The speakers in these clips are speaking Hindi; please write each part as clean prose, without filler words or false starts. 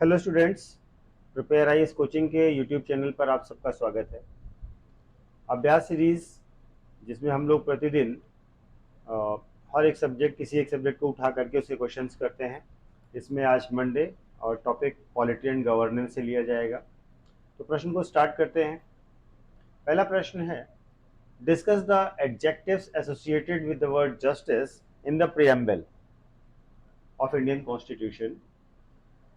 Hello students, prepare IAS coaching के यूट्यूब चैनल पर आप सबका स्वागत है। अभ्यास सीरीज जिसमें हम लोग प्रतिदिन अ, हर एक सब्जेक्ट किसी एक सब्जेक्ट को उठा करके उसके क्वेश्चंस करते हैं। इसमें आज मंडे और टॉपिक पॉलिटी एंड गवर्नेंस से लिया जाएगा। तो प्रश्न को स्टार्ट करते हैं। पहला प्रश्न है, discuss the adjectives associated with the word justice in the preamble of Indian constitution.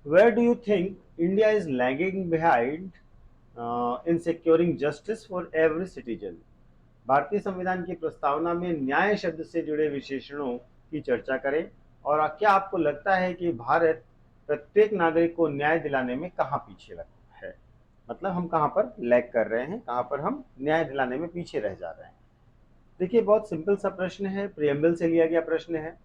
Where do you think India is lagging behind in securing justice for every citizen? भारतीय संविधान की प्रस्तावना में न्याय शब्द से जुड़े विशेषणों की चर्चा करें और क्या आपको लगता है कि भारत प्रत्येक नागरिक को न्याय दिलाने में कहाँ पीछे लगा है? मतलब हम कहाँ पर लैग कर रहे हैं, कहाँ पर हम न्याय दिलाने में पीछे रह जा रहे हैं। देखिए, बहुत सिंपल सा प्रश्न है, प्रियम्बल से लिया गया प्रश्न है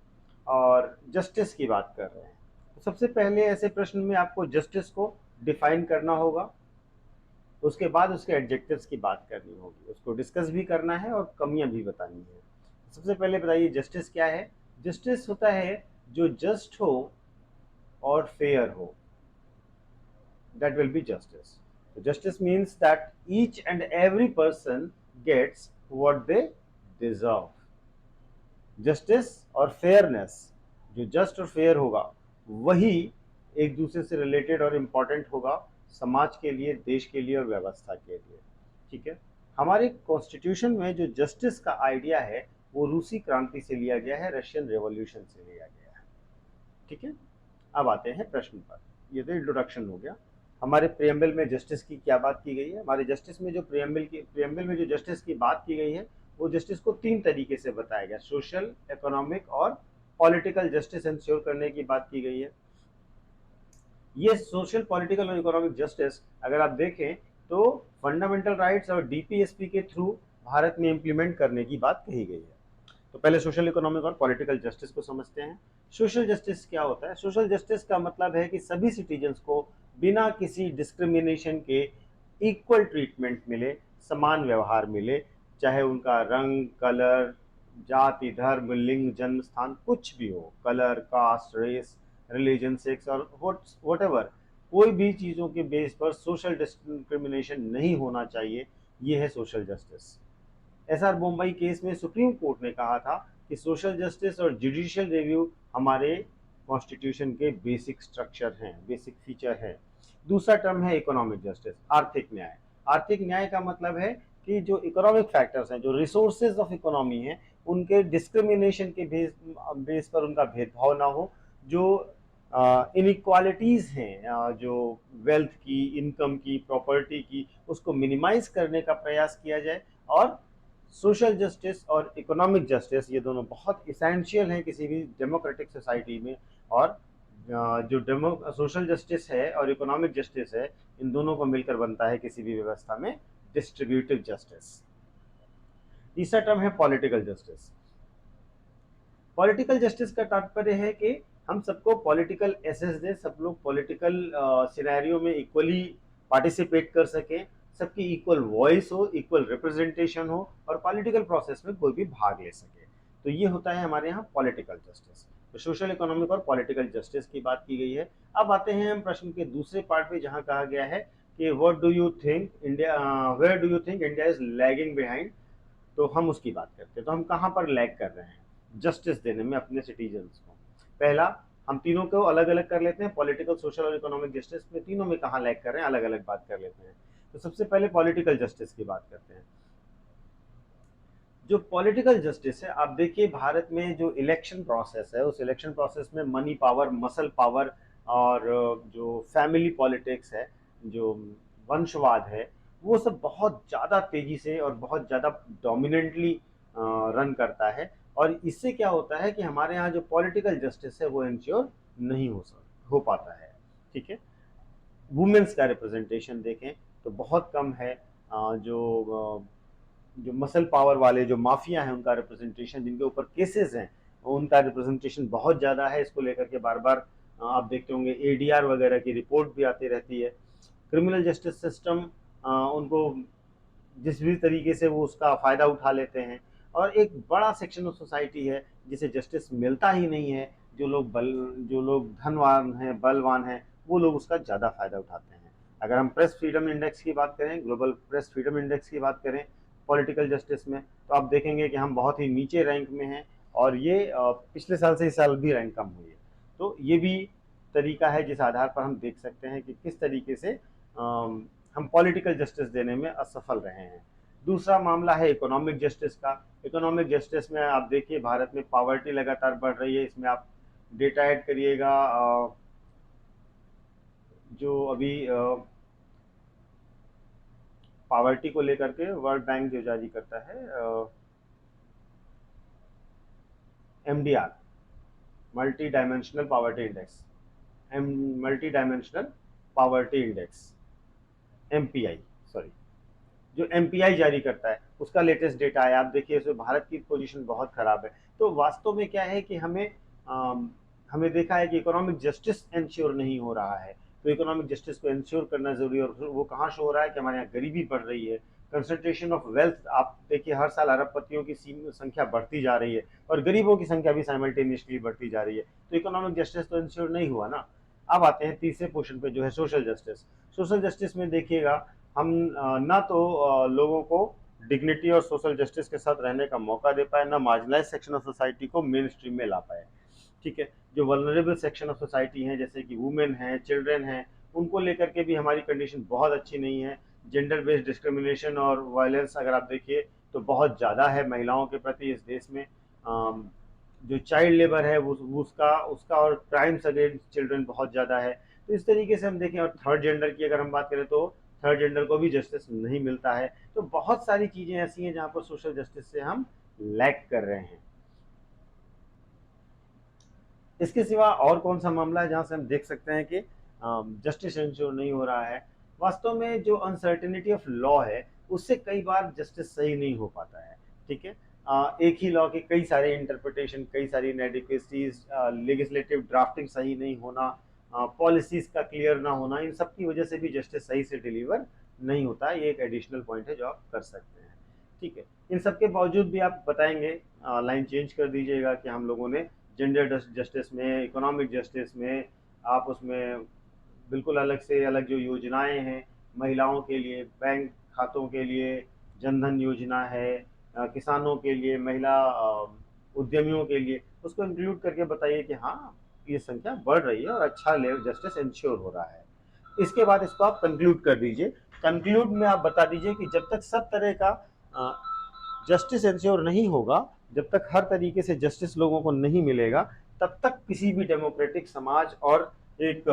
और जस्टिस की बात कर रहे हैं। तो सबसे पहले ऐसे प्रश्न में आपको जस्टिस को डिफाइन करना होगा, उसके बाद उसके एडजेक्टिव्स की बात करनी होगी, उसको डिस्कस भी करना है और कमियां भी बतानी है। सबसे पहले बताइए जस्टिस क्या है। जस्टिस होता है जो जस्ट हो और फेयर हो, that will be justice. So justice means that each and every person gets what they deserve. Justice और फेयरनेस, जो जस्ट और फेयर होगा वही एक दूसरे से रिलेटेड और इम्पॉर्टेंट होगा समाज के लिए, देश के लिए और व्यवस्था के लिए। ठीक है, हमारे कॉन्स्टिट्यूशन में जो जस्टिस का आइडिया है वो रूसी क्रांति से लिया गया है, रशियन रेवोल्यूशन से लिया गया है। ठीक है, अब आते हैं प्रश्न पर। ये तो इंट्रोडक्शन हो गया। हमारे प्रियम्बल में जस्टिस की क्या बात की गई है? हमारे जस्टिस में जो प्रियम्बल में जो जस्टिस की बात की गई है वो जस्टिस को तीन तरीके से बताया गया, सोशल, इकोनॉमिक और पॉलिटिकल जस्टिस इंश्योर करने की बात की गई है। ये सोशल, पॉलिटिकल और इकोनॉमिक जस्टिस अगर आप देखें तो फंडामेंटल राइट्स और डीपीएसपी के थ्रू भारत में इंप्लीमेंट करने की बात कही गई है। तो पहले सोशल, इकोनॉमिक और पॉलिटिकल जस्टिस को समझते हैं। सोशल जस्टिस क्या होता है? सोशल जस्टिस का मतलब है कि सभी सिटीजन्स को बिना किसी डिस्क्रिमिनेशन के इक्वल ट्रीटमेंट मिले, समान व्यवहार मिले, चाहे उनका रंग, कलर, जाति, धर्म, लिंग, जन्म स्थान कुछ भी हो, colour, caste, race, religion, sex और वट एवर, कोई भी चीज़ों के बेस पर सोशल डिस्क्रिमिनेशन नहीं होना चाहिए। ये है social justice. SR Mumbai case में सुप्रीम कोर्ट ने कहा था कि सोशल जस्टिस और जुडिशियल रिव्यू हमारे कॉन्स्टिट्यूशन के बेसिक स्ट्रक्चर हैं, बेसिक फीचर हैं। दूसरा टर्म है इकोनॉमिक जस्टिस, आर्थिक न्याय। आर्थिक न्याय का मतलब है कि जो इकोनॉमिक फैक्टर्स हैं, जो रिसोर्सेज ऑफ इकोनॉमी हैं, उनके डिस्क्रिमिनेशन के बेस पर उनका भेदभाव ना हो। जो इनइक्वालिटीज़ हैं, जो वेल्थ की, इनकम की, प्रॉपर्टी की, उसको मिनिमाइज करने का प्रयास किया जाए। और सोशल जस्टिस और इकोनॉमिक जस्टिस ये दोनों बहुत इसेंशियल हैं किसी भी डेमोक्रेटिक सोसाइटी में। और जो सोशल जस्टिस है और इकोनॉमिक जस्टिस है, इन दोनों को मिलकर बनता है किसी भी व्यवस्था में डिस्ट्रीब्यूटिव जस्टिस। तीसरा टर्म है पॉलिटिकल जस्टिस। पॉलिटिकल जस्टिस का तात्पर्य है कि हम सबको पॉलिटिकल एसेस दें, सब लोग पॉलिटिकल सिनेरियो में इक्वली पार्टिसिपेट कर सकें, सबकी इक्वल वॉइस हो, इक्वल रिप्रेजेंटेशन हो और पॉलिटिकल प्रोसेस में कोई भी भाग ले सके। तो ये होता है हमारे यहाँ पॉलिटिकल जस्टिस। तो सोशल, इकोनॉमिक और पॉलिटिकल जस्टिस की बात की गई है। अब आते हैं हम प्रश्न के दूसरे पार्ट पे, जहाँ कहा गया है कि what do you think India, where do you think India is lagging behind. तो हम उसकी बात करते हैं। तो हम कहाँ पर लैग कर रहे हैं जस्टिस देने में अपने सिटीजन्स को? पहला, हम तीनों को अलग अलग कर लेते हैं, पॉलिटिकल, सोशल और इकोनॉमिक जस्टिस में तीनों में कहाँ लैग कर रहे हैं अलग अलग बात कर लेते हैं। तो सबसे पहले पॉलिटिकल जस्टिस की बात करते हैं। जो पॉलिटिकल जस्टिस है, आप देखिए भारत में जो इलेक्शन प्रोसेस है, उस इलेक्शन प्रोसेस में मनी पावर, मसल पावर और जो फैमिली पॉलिटिक्स है, जो वंशवाद है, वो सब बहुत ज़्यादा तेजी से और बहुत ज़्यादा डोमिनेंटली रन करता है। और इससे क्या होता है कि हमारे यहाँ जो पॉलिटिकल जस्टिस है वो इंश्योर नहीं हो पाता है। ठीक है, वुमेन्स का रिप्रेजेंटेशन देखें तो बहुत कम है। जो मसल पावर वाले जो माफिया हैं उनका रिप्रेजेंटेशन, जिनके ऊपर केसेस हैं, उनका रिप्रेजेंटेशन बहुत ज़्यादा है। इसको लेकर के बार बार आप देखते होंगे एडीआर वगैरह की रिपोर्ट भी आती रहती है। क्रिमिनल जस्टिस सिस्टम उनको जिस भी तरीके से वो उसका फ़ायदा उठा लेते हैं। और एक बड़ा सेक्शन ऑफ सोसाइटी है जिसे जस्टिस मिलता ही नहीं है। जो लोग धनवान हैं, बलवान हैं, वो लोग उसका ज़्यादा फायदा उठाते हैं। अगर हम प्रेस फ्रीडम इंडेक्स की बात करें, ग्लोबल प्रेस फ्रीडम इंडेक्स की बात करें पॉलिटिकल जस्टिस में, तो आप देखेंगे कि हम बहुत ही नीचे रैंक में हैं, और ये पिछले साल से इस साल भी रैंक कम हुई है। तो ये भी तरीका है जिस आधार पर हम देख सकते हैं कि किस तरीके से हम पॉलिटिकल जस्टिस देने में असफल रहे हैं। दूसरा मामला है इकोनॉमिक जस्टिस का। इकोनॉमिक जस्टिस में आप देखिए भारत में पॉवर्टी लगातार बढ़ रही है। इसमें आप डेटा ऐड करिएगा, जो अभी पॉवर्टी को लेकर के वर्ल्ड बैंक जो जारी करता है, MDR, multi dimensional poverty index, multi dimensional poverty index, MPI, sorry, जो एमपीआई जारी करता है उसका लेटेस्ट डेटा है। आप देखिए इसमें भारत की पोजीशन बहुत खराब है। तो वास्तव में क्या है कि हमें देखा है कि इकोनॉमिक जस्टिस इंश्योर नहीं हो रहा है। तो इकोनॉमिक जस्टिस को इंश्योर करना जरूरी है, और वो कहाँ शो हो रहा है कि हमारे यहाँ गरीबी बढ़ रही है, कंसंट्रेशन ऑफ वेल्थ। आप देखिए हर साल अरबपतियों की संख्या बढ़ती जा रही है, और गरीबों की संख्या भी साइमल्टेनियसली बढ़ती जा रही है। तो इकोनॉमिक जस्टिस तो इंश्योर नहीं हुआ ना। अब आते हैं तीसरे पोर्शन पे, जो है सोशल जस्टिस। सोशल जस्टिस में देखिएगा हम ना तो लोगों को डिग्निटी और सोशल जस्टिस के साथ रहने का मौका दे पाए, ना मार्जिनलाइज सेक्शन ऑफ सोसाइटी को मेन स्ट्रीम में ला पाए। ठीक है, जो वल्नरेबल सेक्शन ऑफ सोसाइटी हैं, जैसे कि वुमेन हैं, चिल्ड्रन हैं, उनको लेकर के भी हमारी कंडीशन बहुत अच्छी नहीं है। जेंडर बेस्ड डिस्क्रिमिनेशन और वायलेंस अगर आप देखिए तो बहुत ज़्यादा है महिलाओं के प्रति इस देश में। जो चाइल्ड लेबर है वो उसका उसका और क्राइम्स अगेंस्ट चिल्ड्रन बहुत ज़्यादा है। तो इस तरीके से हम देखें, और थर्ड जेंडर की अगर हम बात करें तो थर्ड जेंडर को भी जस्टिस नहीं मिलता है। तो बहुत सारी चीज़ें ऐसी हैं जहाँ पर सोशल जस्टिस से हम लैग कर रहे हैं। इसके सिवा और कौन सा मामला है जहाँ से हम देख सकते हैं कि जस्टिस इंश्योर नहीं हो रहा है? वास्तव में जो अनसर्टेनिटी ऑफ लॉ है उससे कई बार जस्टिस सही नहीं हो पाता है। ठीक है, एक ही लॉ के कई सारे इंटरप्रिटेशन, कई सारी इनएडिक्वेसीज, लेजिस्लेटिव ड्राफ्टिंग सही नहीं होना, पॉलिसीज का क्लियर ना होना, इन सब की वजह से भी जस्टिस सही से डिलीवर नहीं होता है। ये एक एडिशनल पॉइंट है जो आप कर सकते हैं। ठीक है, इन सब के बावजूद भी आप बताएंगे, लाइन चेंज कर दीजिएगा कि हम लोगों ने जेंडर जस्टिस में, इकोनॉमिक जस्टिस में, आप उसमें बिल्कुल अलग से अलग जो योजनाएं हैं महिलाओं के लिए, बैंक खातों के लिए जनधन योजना है, किसानों के लिए, महिला उद्यमियों के लिए, उसको इंक्लूड करके बताइए कि हाँ ये संख्या बढ़ रही है और अच्छा लेवल जस्टिस इंश्योर हो रहा है। इसके बाद इसको आप कंक्लूड कर दीजिए। कंक्लूड में आप बता दीजिए कि जब तक सब तरह का जस्टिस इंश्योर नहीं होगा, जब तक हर तरीके से जस्टिस लोगों को नहीं मिलेगा, तब तक किसी भी डेमोक्रेटिक समाज और एक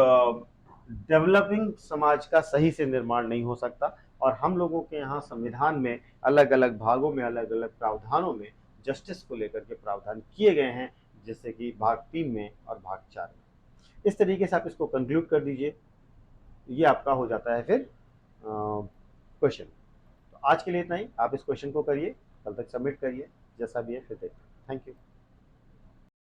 डेवलपिंग समाज का सही से निर्माण नहीं हो सकता। और हम लोगों के यहाँ संविधान में अलग अलग भागों में, अलग अलग प्रावधानों में जस्टिस को लेकर के प्रावधान किए गए हैं, जैसे कि भाग 3 में और भाग 4 में। इस तरीके से आप इसको कंक्लूड कर दीजिए। ये आपका हो जाता है फिर क्वेश्चन। तो आज के लिए इतना ही। आप इस क्वेश्चन को करिए, कल तक सबमिट करिए, जैसा भी है फिर देखते हैं। Thank you.